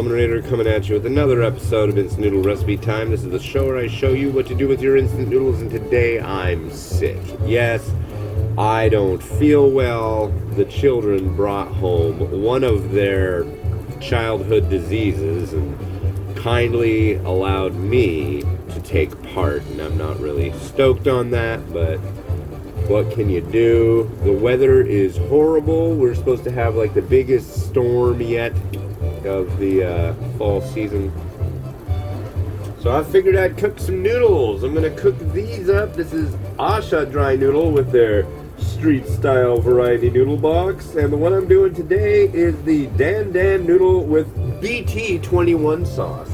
Ramen coming at you with another episode of Instant Noodle Recipe Time. This is the show where I show you what to do with your instant noodles, and today I'm sick. Yes, I don't feel well. The children brought home one of their childhood diseases and kindly allowed me to take part, and I'm not really stoked on that, but what can you do? The weather is horrible. We're supposed to have like the biggest storm yet of the fall season. So I figured I'd cook some noodles. I'm gonna cook these up. This is Asha dry noodle with their street style variety noodle box. And the one I'm doing today is the Dandan noodle with BT21 sauce.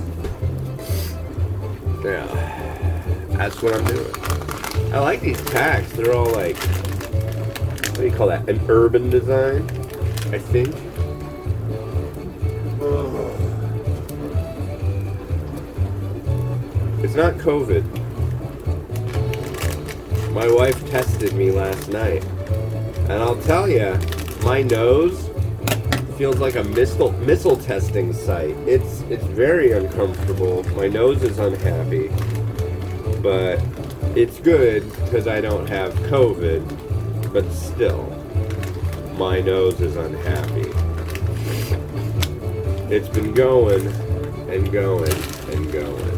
Yeah, that's what I'm doing. I like these packs. They're all like, what do you call that? An urban design, I think. Oh. It's not COVID. My wife tested me last night, and I'll tell you, my nose feels like a missile testing site. It's very uncomfortable. My nose is unhappy, but it's good because I don't have COVID, but still, my nose is unhappy. It's been going and going and going.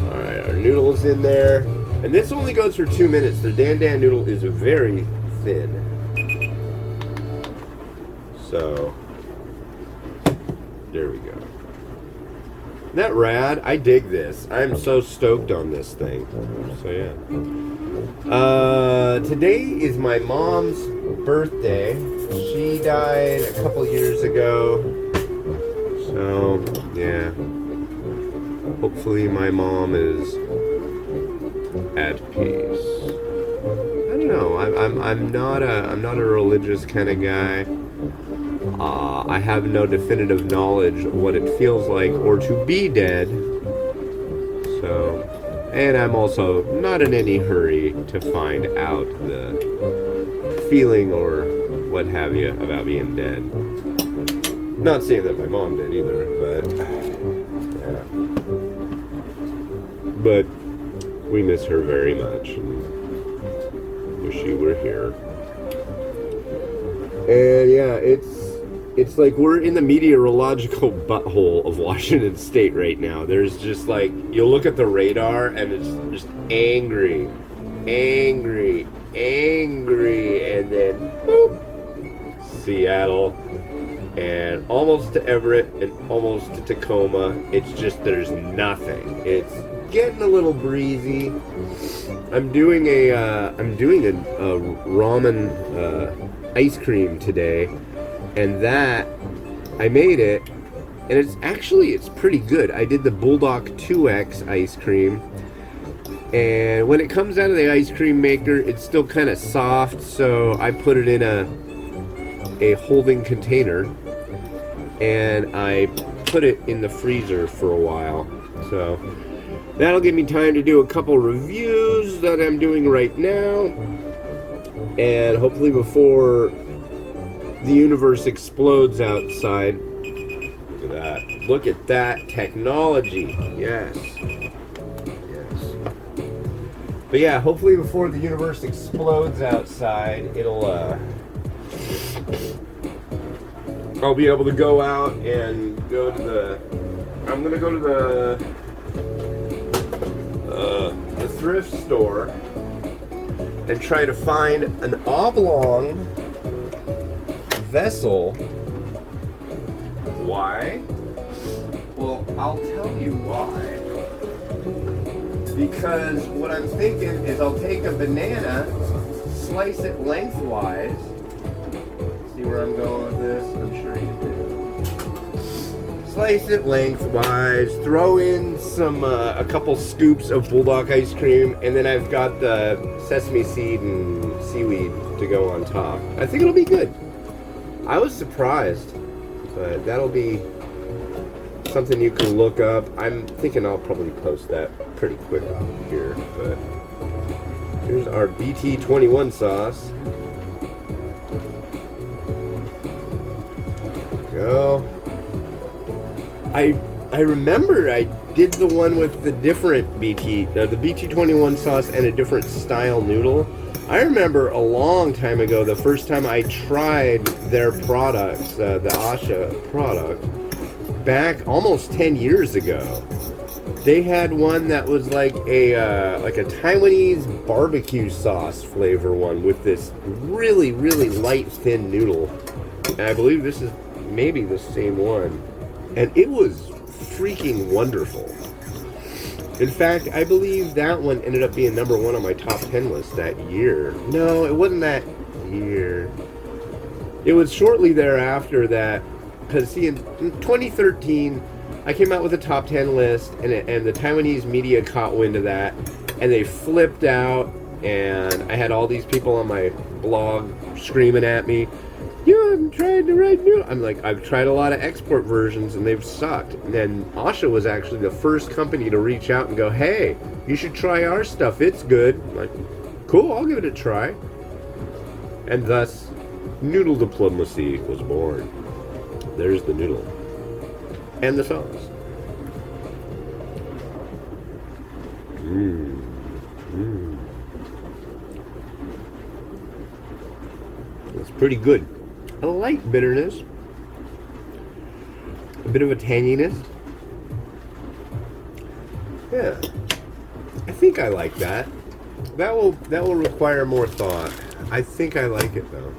Alright, our noodle's in there. And this only goes for 2 minutes. The Dandan noodle is very thin. So, there we go. Isn't that rad? I dig this. I'm so stoked on this thing. So yeah. Today is my mom's birthday. She died a couple years ago. So yeah. Hopefully my mom is at peace. I don't know. I'm not a religious kind of guy. I have no definitive knowledge of what it feels like or to be dead. So, and I'm also not in any hurry to find out the feeling or what have you about being dead. Not saying that my mom did either, but yeah. But we miss her very much and wish she were here. And yeah, it's like we're in the meteorological butthole of Washington State right now. There's just like, you'll look at the radar and it's just angry, and then boop, Seattle, and almost to Everett, and almost to Tacoma. It's just, there's nothing. It's getting a little breezy. I'm doing a ramen ice cream today, and that I made it, and it's pretty good. I did the Bulldog 2X ice cream, and when it comes out of the ice cream maker, it's still kind of soft, so I put it in a holding container, and I put it in the freezer for a while. So that'll give me time to do a couple reviews that I'm doing right now, and hopefully before the universe explodes outside. Look at that. Look at that technology. Yes. Yes. But yeah, hopefully before the universe explodes outside, I'll be able to go out and I'm gonna go to the thrift store and try to find an oblong vessel. Why? Well, I'll tell you why. Because what I'm thinking is I'll take a banana, slice it lengthwise. See where I'm going with this? I'm sure you do. Slice it lengthwise, throw in a couple scoops of Bulldog ice cream, and then I've got the sesame seed and seaweed to go on top. I think it'll be good. I was surprised, but that'll be something you can look up. I'm thinking I'll probably post that pretty quick here, but here's our BT21 sauce. Go. I remember I did the one with the different the BT21 sauce and a different style noodle. I remember a long time ago, the first time I tried their products, the Asha product, back almost 10 years ago. They had one that was like a Taiwanese barbecue sauce flavor one with this really, really light, thin noodle. And I believe this is maybe the same one. And it was freaking wonderful. In fact, I believe that one ended up being #1 on my top 10 list that year. No, it wasn't that year. It was shortly thereafter that, because see, in 2013, I came out with a top 10 list, and the Taiwanese media caught wind of that, and they flipped out, and I had all these people on my blog screaming at me, "You haven't tried the right noodle." I'm like, I've tried a lot of export versions, and they've sucked. And then Asha was actually the first company to reach out and go, "Hey, you should try our stuff. It's good." I'm like, cool, I'll give it a try. And thus, Noodle Diplomacy was born. There's the noodle. And the sauce. That's pretty good. A light bitterness. A bit of a tanginess. Yeah. I think I like that. That will require more thought. I think I like it though.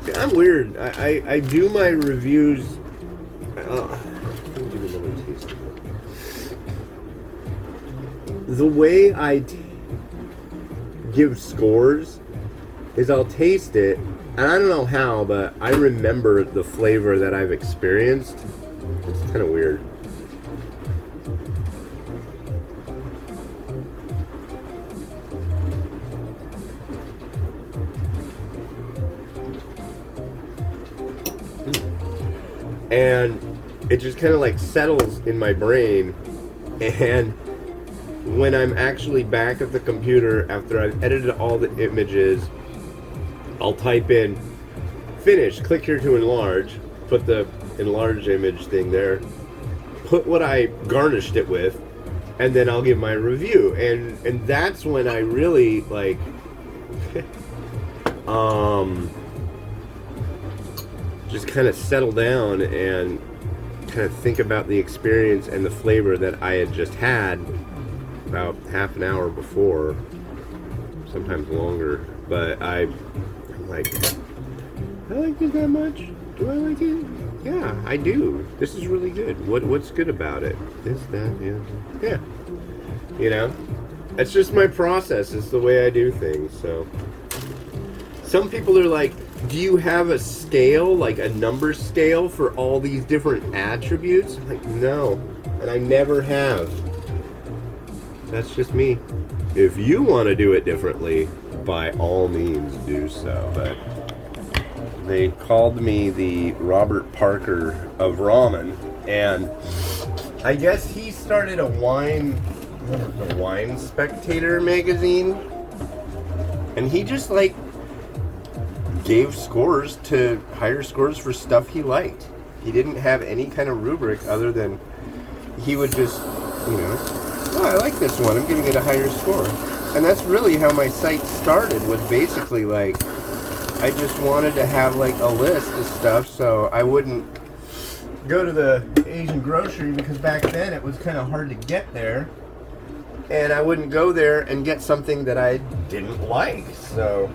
See, I'm weird. I do my reviews. The way I give scores is I'll taste it, and I don't know how, but I remember the flavor that I've experienced. It's kind of weird. And it just kind of like settles in my brain, and when I'm actually back at the computer after I've edited all the images, I'll type in finish, click here to enlarge, put the enlarge image thing there, put what I garnished it with, and then I'll give my review. And that's when I really like just kind of settle down and kind of think about the experience and the flavor that I had just had about half an hour before, sometimes longer. But I'm like, I like it that much? Do I like it? Yeah, I do. This is really good. What's good about it? This, that, yeah. You know? It's just my process. It's the way I do things, so. Some people are like, do you have a scale, like a number scale for all these different attributes? I'm like, no. And I never have. That's just me. If you want to do it differently, by all means do so. But they called me the Robert Parker of ramen, and I guess he started a wine Spectator magazine, and he just like gave scores to higher scores for stuff he liked. He didn't have any kind of rubric other than he would just, oh, I like this one, I'm giving it a higher score. And that's really how my site started, was basically like, I just wanted to have like a list of stuff so I wouldn't go to the Asian grocery, because back then it was kind of hard to get there. And I wouldn't go there and get something that I didn't like. So,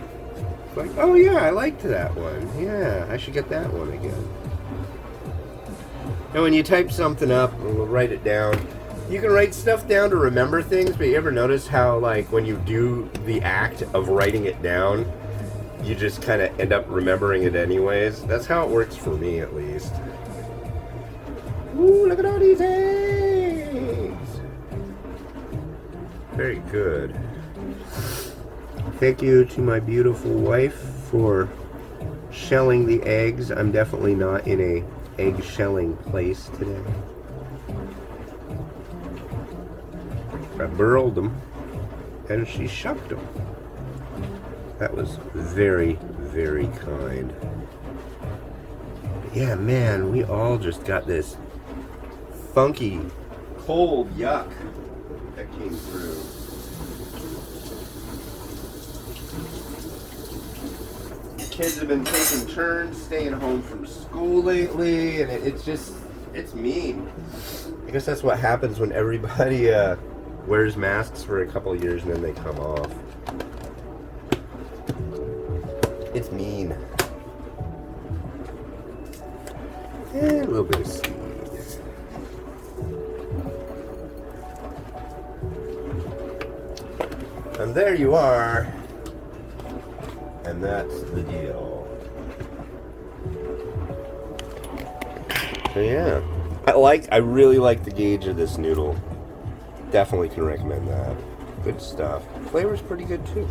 like, oh yeah, I liked that one. Yeah, I should get that one again. And when you type something up, we'll write it down. You can write stuff down to remember things, but you ever notice how, like, when you do the act of writing it down, you just kind of end up remembering it anyways? That's how it works for me, at least. Ooh, look at all these eggs! Very good. Thank you to my beautiful wife for shelling the eggs. I'm definitely not in a egg shelling place today. I burled them and she shucked them. That was very, very kind. Yeah, man, we all just got this funky, cold yuck that came through. Kids have been taking turns staying home from school lately, and it's mean. I guess that's what happens when everybody wears masks for a couple of years and then they come off. It's mean. And a little bit of seed. And there you are. And that's the deal. So yeah. I really like the gauge of this noodle. Definitely can recommend that. Good stuff. Flavor's pretty good too.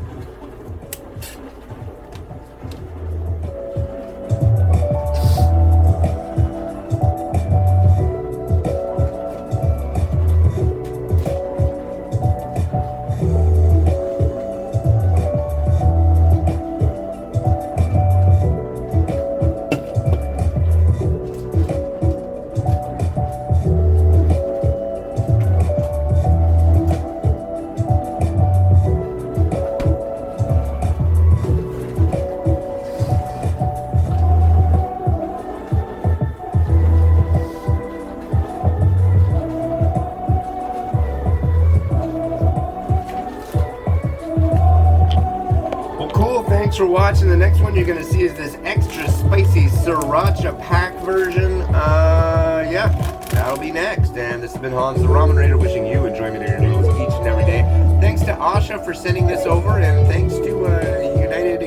Thanks for watching. The next one you're going to see is this extra spicy sriracha pack version. Yeah, that'll be next. And this has been Hans the Ramen Raider wishing you enjoyment of your noodles each and every day. Thanks to Asha for sending this over, and thanks to United